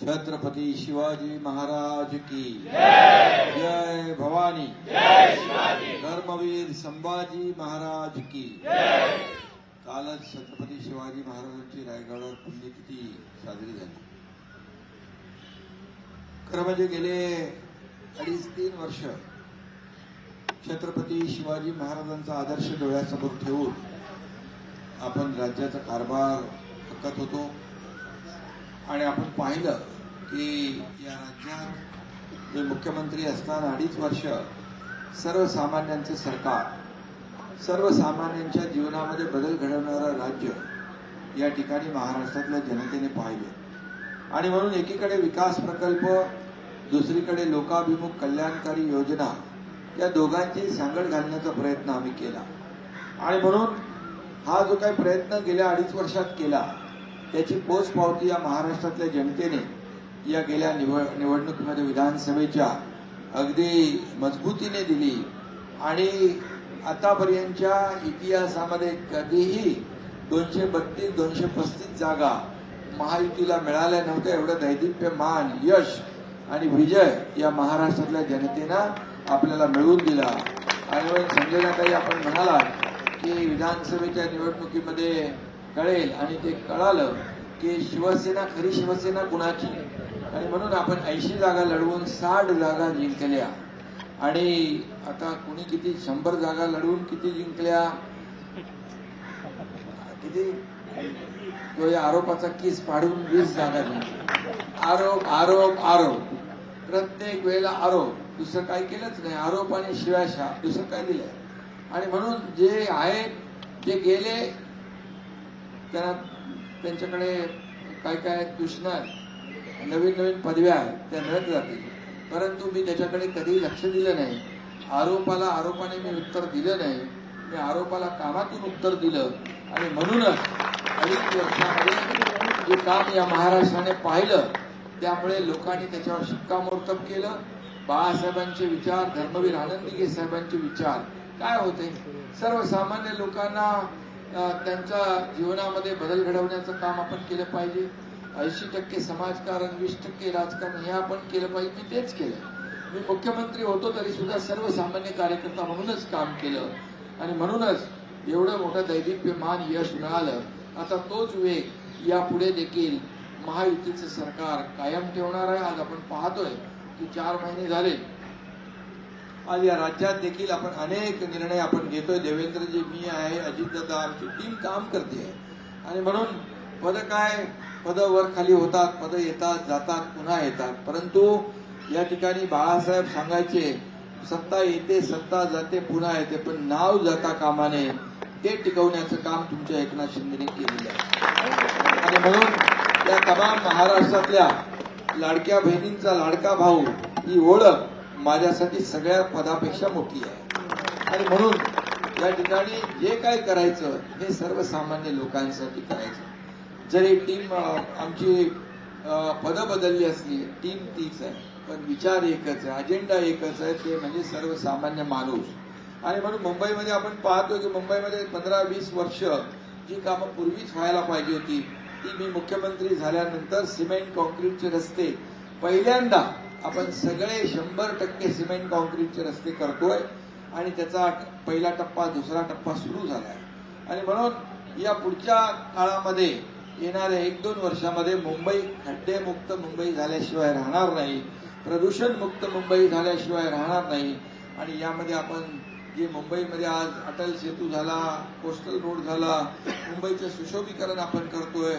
छत्रपती शिवाजी महाराज की जय भवानी, जय शिवाजी, धर्मवीर संभाजी महाराज की जय। कालच छत्रपती शिवाजी महाराजांची रायगडावर पुण्यतिथी साजरी झाली। खरं म्हणजे गेले 2.5-3 वर्ष छत्रपती शिवाजी महाराजांचा आदर्श डोळ्यासमोर ठेवून आपण राज्याचा कारभार बघत होतो आणि आपण पाहिलं की या राज्यात जे मुख्यमंत्री असताना 2.5 वर्ष सर्वसामान्यांचे सरकार, सर्वसामान्यांच्या जीवनामध्ये बदल घडवणारं राज्य या ठिकाणी महाराष्ट्रातल्या जनतेने पाहिले। आणि म्हणून एकीकडे विकास प्रकल्प, दुसरीकडे लोकाभिमुख कल्याणकारी योजना, या दोघांची सांगड घालण्याचा प्रयत्न आम्ही केला। आणि म्हणून हा जो काही प्रयत्न गेल्या 2.5 वर्षात केला त्याची पोचपावती या महाराष्ट्रातल्या जनतेने या गेल्या निवडणुकीमध्ये विधानसभेच्या अगदी मजबूतीने दिली। आणि आतापर्यंतच्या इतिहासामध्ये कधीही 232-235 जागा महायुतीला मिळाल्या नव्हत्या। एवढं दैदिप्यमान यश आणि विजय या महाराष्ट्रातल्या जनतेनं आपल्याला मिळवून दिला। आणि संजनाताई आपण म्हणालात की विधानसभेच्या निवडणुकीमध्ये कळेल, आणि ते कळालं की शिवसेना, खरी शिवसेना कुणाची। आणि म्हणून आपण 80 जागा लढवून 60 जागा जिंकल्या। आणि आता कुणी किती 100 जागा लढवून किती जिंकल्या, किती तो या आरोपाचा केस पाडून 20 जागा जिंकल्या। आरोप आरोप आरोप, प्रत्येक वेळेला आरोप, दुसरं काही केलंच नाही। आरोप आणि शिव्याशा, दुसरं काय दिलंय। आणि म्हणून जे आहेत, जे गेले, त्यांच्याकडे काय काय दुष्णार नवीन नवीन पदव्या आहेत त्या मिळत जातील, परंतु मी त्याच्याकडे कधीही लक्ष दिलं नाही। आरोपाला आरोपाने मी उत्तर दिलं नाही, मी आरोपाला कामातून उत्तर दिलं। आणि म्हणूनच 2.5 वर्षामध्ये जे काम या महाराष्ट्राने पाहिलं त्यामुळे लोकांनी त्याच्यावर शिक्कामोर्तब केलं। बाळासाहेबांचे विचार, धर्मवीर आनंदीगे साहेबांचे विचार काय होते, सर्वसामान्य लोकांना त्यांच्या जीवनामध्ये बदल घडवण्याचं काम आपण केलं पाहिजे। 80% समाजकारण, 20% राजकारण हे आपण केलं पाहिजे। मी तेच केलं। मी मुख्यमंत्री होतो तरी सुद्धा सर्वसामान्य कार्यकर्ता म्हणूनच काम केलं। आणि म्हणूनच एवढं मोठं दैदिप्यमान यश मिळालं। आता तोच वेग यापुढे देखील महायुतीचं सरकार कायम ठेवणार आहे। आज आपण पाहतोय की 4 महिने झाले, आज या राज्यात देखील आपण अनेक निर्णय आपण घेतोय। देवेंद्रजी, मी आहे, अजितदादा, आमची टीम काम करते आहे। आणि म्हणून पद काय, पद वर खाली होतात, पद येतात जातात, पुन्हा येतात, परंतु या ठिकाणी बाळासाहेब सांगायचे, सत्ता येते, सत्ता जाते, पुन्हा येते, पण नाव जाता कामा नये, ते टिकवण्याचं काम तुमच्या एकनाथ शिंदेने केलेलं आहे। आणि म्हणून या तमाम महाराष्ट्रातल्या लाडक्या बहिणींचा लाडका भाऊ ही ओळख माझ्यासाठी सगळ्या पदापेक्षा मोठी आहे। आणि म्हणून या ठिकाणी जे काय करायचं हे सर्वसामान्य लोकांसाठी करायचं। जरी टीम आमची पद बदलली असली, टीम तीच आहे, पण विचार एकच आहे, अजेंडा एकच आहे, ते म्हणजे सर्वसामान्य माणूस। आणि म्हणून मुंबईमध्ये आपण पाहतो की मुंबईमध्ये 15-20 वर्ष जी कामं पूर्वीच व्हायला पाहिजे होती ती मी मुख्यमंत्री झाल्यानंतर सिमेंट कॉन्क्रीटचे रस्ते पहिल्यांदा आपण सगळे 100% सिमेंट कॉन्क्रीटचे रस्ते करतोय। आणि त्याचा पहिला टप्पा, दुसरा टप्पा सुरू झालाय। आणि म्हणून या पुढच्या काळामध्ये येणाऱ्या 1-2 वर्षामध्ये मुंबई खड्डेमुक्त मुंबई झाल्याशिवाय राहणार नाही, प्रदूषण मुक्त मुंबई झाल्याशिवाय राहणार नाही। आणि यामध्ये आपण जे मुंबईमध्ये आज अटल सेतू झाला, कोस्टल रोड झाला, मुंबईचं सुशोभीकरण आपण करतोय।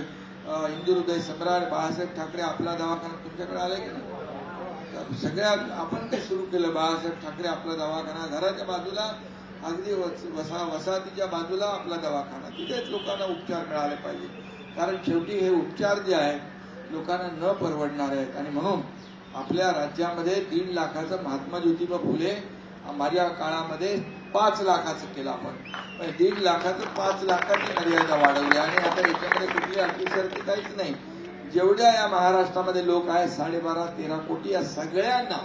हिंदू हृदय सम्राट बाळासाहेब ठाकरे आपला दवाखाना तुमच्याकडे आलाय की नाही, सगळ्या आपण ते सुरू केलं। बाळासाहेब ठाकरे आपला दवाखाना, घराच्या बाजूला, अगदी वसाहतीच्या बाजूला आपला दवाखाना, तिथेच लोकांना उपचार मिळाले पाहिजे, कारण शेवटी हे उपचार जे आहेत लोकांना न परवडणार आहेत। आणि म्हणून आपल्या राज्यामध्ये 1.5 लाखाचं महात्मा ज्योतिबा फुले, माझ्या काळामध्ये 5 लाखाचं केलं आपण, 1.5 लाखाचं 5 लाखाची मर्यादा वाढवली। आणि आता याच्यामध्ये कुठली अटीशर्ती काहीच नाही। जेवढ्या या महाराष्ट्रामध्ये लोक आहेत 12.5-13 कोटी, या सगळ्यांना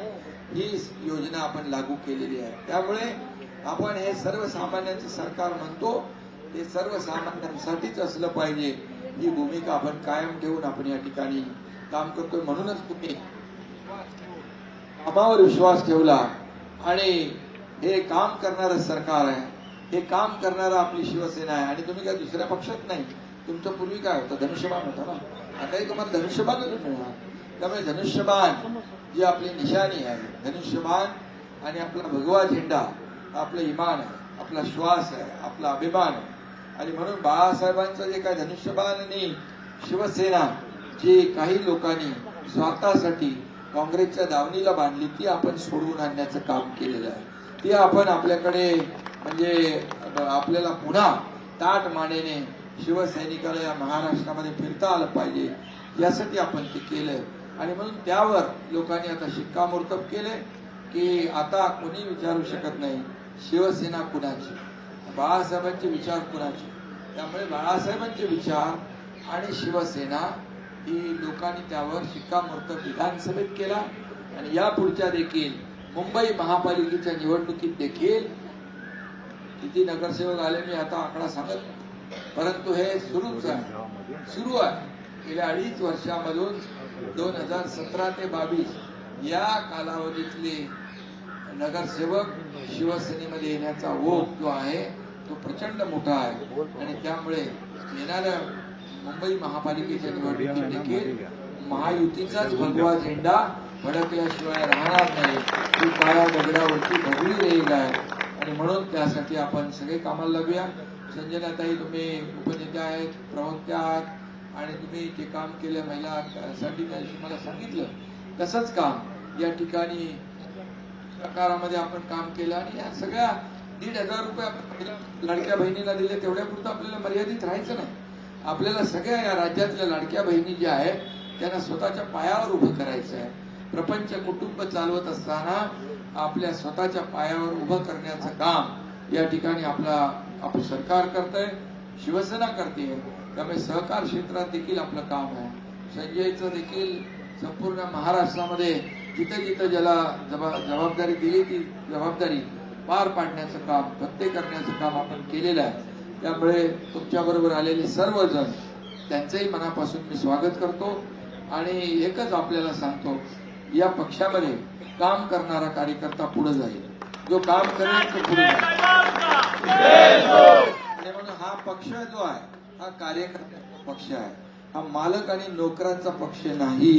ही योजना आपण लागू केलेली आहे। त्यामुळे आपण हे सर्वसामान्यांचं सरकार म्हणतो, ते सर्वसामान्यांसाठीच असलं पाहिजे, ही भूमिका आपण कायम ठेवून आपण या ठिकाणी काम करतोय म्हणूनच तुम्ही कामावर विश्वास ठेवला आणि हे काम करणारं सरकार आहे, हे काम करणारं आपली शिवसेना आहे आणि तुम्ही काय दुसऱ्या पक्षात नाही. तुमच्या पूर्वी काय होतं, धनुष्यबाण होता ना, आताही तुम्हाला धनुष्यबाणच मिळणार. त्यामुळे धनुष्यबाण जी आपली निशाणी आहे, धनुष्यबाण आणि आपला भगवा झेंडा आपलं इमान आहे, आपला श्वास आहे, आपला अभिमान आहे. आणि म्हणून बाळासाहेबांचं जे काय धनुष्यबाण आणि शिवसेना जी काही लोकांनी स्वार्थासाठी काँग्रेसच्या दावणीला बांधली ती आपण सोडवून आणण्याचं काम केलेलं आहे. ती आपण आपल्याकडे म्हणजे आपल्याला पुन्हा ताट मानेने शिवसैनिकाला या महाराष्ट्रामध्ये फिरता आलं पाहिजे यासाठी आपण ते केलं. आणि म्हणून त्यावर लोकांनी आता शिक्कामोर्तब केले की आता कोणी विचारू शकत नाही शिवसेना कुणाची, बाळासाहेबांचे विचार कुणाचे. त्यामुळे बाळासाहेबांचे विचार आणि शिवसेना ही लोकांनी त्यावर शिक्कामोर्तब विधानसभेत केला. आणि यापुढच्या देखील मुंबई महापालिकेच्या निवडणुकीत देखील किती नगरसेवक आले मी आता आकडा सांगत, परंतु हे सुरू आहे. गेल्या 2.5 वर्षामधून 2017 ते 22 या कालावधीतले नगरसेवक शिवसेनेमध्ये येण्याचा ओघ जो आहे तो प्रचंड मोठा आहे. आणि त्यामुळे येणाऱ्या मुंबई महापालिकेच्या निवडणुकीत देखील महायुतीचाच भगवा झेंडा भडकल्याशिवाय राहणार नाही, ती काळ्या दगडावरती भगवी राहील आहे. आणि म्हणून त्यासाठी आपण सगळे कामाला लागूया. संजनाताई तुम्ही उपनेत्या आहेत, प्रवक्त्या आहात आणि तुम्ही जे काम केलं महिलांसाठी त्या दिवशी मला सांगितलं तसंच काम या ठिकाणी प्रकारामध्ये आपण काम केलं. आणि या सगळ्या 1,500 रुपये आपण लाडक्या बहिणीला दिले तेवढ्यापुरतं आपल्याला मर्यादित राहायचं नाही. आपल्याला सगळ्या या राज्यातल्या लाडक्या बहिणी ज्या आहेत त्यांना स्वतःच्या पायावर उभं करायचं आहे. प्रपंच कुटुंब चालवत असताना आपल्या स्वतःच्या पायावर उभं करण्याचं काम या ठिकाणी आपलं सरकार करतंय, शिवसेना करते. त्यामुळे सहकार क्षेत्रात देखील आपलं काम आहे. संजयचं देखील संपूर्ण महाराष्ट्रामध्ये जिथे जिथे ज्याला जबाबदारी दिली ती जबाबदारी पार पाडण्याचं काम, फत्ते करण्याचं काम आपण केलेलं आहे. त्यामुळे तुमच्याबरोबर आलेले सर्वजण त्यांचंही मनापासून मी स्वागत करतो. आणि एकच आपल्याला सांगतो, या पक्षामध्ये काम करणारा कार्यकर्ता पुढे जाईल, जो काम करेल तो पुढे जाईल. म्हणून हा पक्ष जो आहे हा कार्यकर्त्यांचा पक्ष आहे, हा मालक आणि नोकरांचा पक्ष नाही,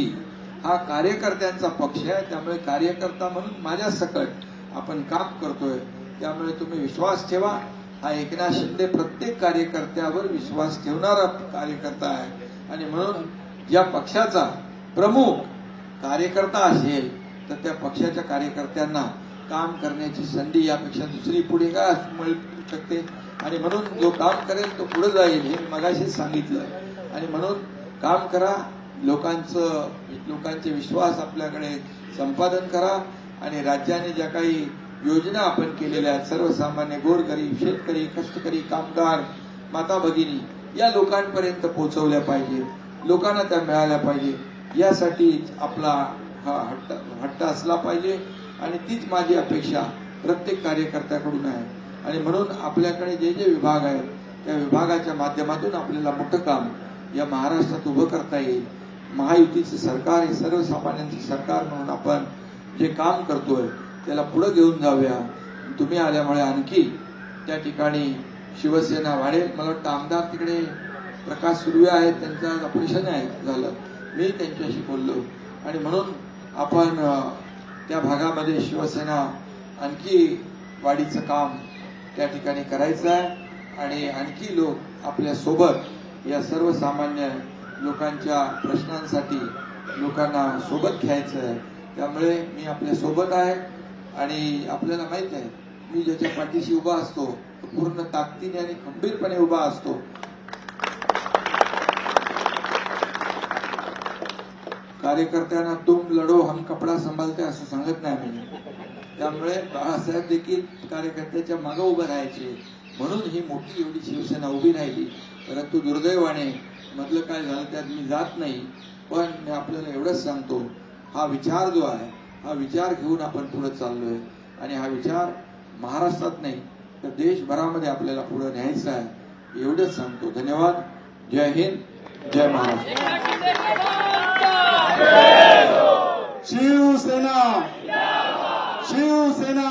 हा कार्यकर्त्यांचा पक्ष आहे. त्यामुळे कार्यकर्ता म्हणून माझ्या सकट आपण काम करतोय. त्यामुळे तुम्ही विश्वास ठेवा. हा एकनाथ शिंदे प्रत्येक कार्यकर्त्यावर विश्वास ठेवणारा कार्यकर्ता आहे. आणि म्हणून ज्या पक्षाचा प्रमुख कार्यकर्ता असेल तर त्या पक्षाच्या कार्यकर्त्यांना काम करण्याची संधी यापेक्षा दुसरी पुढे काय मिळू शकते. आणि म्हणून जो काम करेल तो पुढे जाईल हे मी मगाशीच सांगितलं. आणि म्हणून काम करा, लोकांचे विश्वास आपल्याकडे संपादन करा. आणि राज्याने ज्या काही योजना आपण केलेल्या आहेत सर्वसामान्य गोरगरीब शेतकरी कष्टकरी कामगार माता भगिनी या लोकांपर्यंत पोहोचवल्या पाहिजे, लोकांना त्या मिळाल्या पाहिजे. यासाठी आपला हा हट्ट असला पाहिजे. आणि तीच माझी अपेक्षा प्रत्येक कार्यकर्त्याकडून आहे. आणि म्हणून आपल्याकडे जे जे विभाग आहेत त्या विभागाच्या माध्यमातून आपल्याला मोठं काम या महाराष्ट्रात उभं करता येईल. महायुतीचं सरकार हे सर्वसामान्यांचं सरकार म्हणून आपण जे काम करतोय त्याला पुढे घेऊन जाऊया. तुम्ही आल्यामुळे आणखी त्या ठिकाणी शिवसेना वाढेल. मला वाटतं आमदार तिकडे प्रकाश सुर्वे आहेत, त्यांचं ऑपरेशन आहे झालं, मी त्यांच्याशी बोललो. आणि म्हणून आपण त्या भागामध्ये शिवसेना आणखी वाढीचं काम त्या ठिकाणी करायचं आहे. आणि आणखी लोक आपल्या सोबत या सर्वसामान्य लोकांच्या प्रश्नांसाठी लोकांना सोबत घ्यायचं आहे. त्यामुळे मी आपल्या सोबत आहे. आणि आपल्याला माहित आहे मी ज्याच्या पाठीशी उभा असतो तो पूर्ण ताकदीने आणि खंबीरपणे उभा असतो. कार्यकर्त्यांना तुम लढो हम कपडा संभालते असं सांगत नाही मी. त्यामुळे बाळासाहेब देखील कार्यकर्त्याच्या मागे उभे राहायचे म्हणून ही मोठी एवढी शिवसेना उभी राहिली. परंतु दुर्दैवाने मधलं काय झालं त्यात मी जात नाही. पण मी आपल्याला एवढंच सांगतो, हा विचार जो आहे हा विचार घेऊन आपण पुढे चाललोय. आणि हा विचार महाराष्ट्रात नाही तर देशभरामध्ये आपल्याला पुढे न्यायचा आहे एवढंच सांगतो. धन्यवाद. जय हिंद, जय महाराष्ट्र. शिवसेना शिवसेना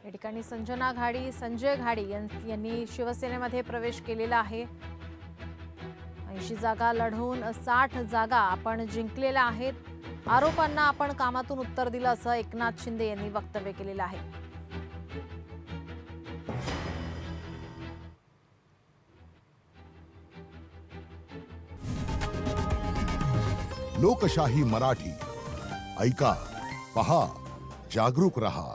या ठिकाणी संजना घाडी, संजय घाडी यांनी शिवसेनेमध्ये प्रवेश केलेला आहे. 80 जागा लढवून 60 जागा आपण जिंकलेल्या आहेत. आरोपांना आपण कामातून उत्तर दिलं असं एकनाथ शिंदे यांनी वक्तव्य केलेलं आहे. लोकशाही मराठी ऐका, पहा, जागरूक रहा.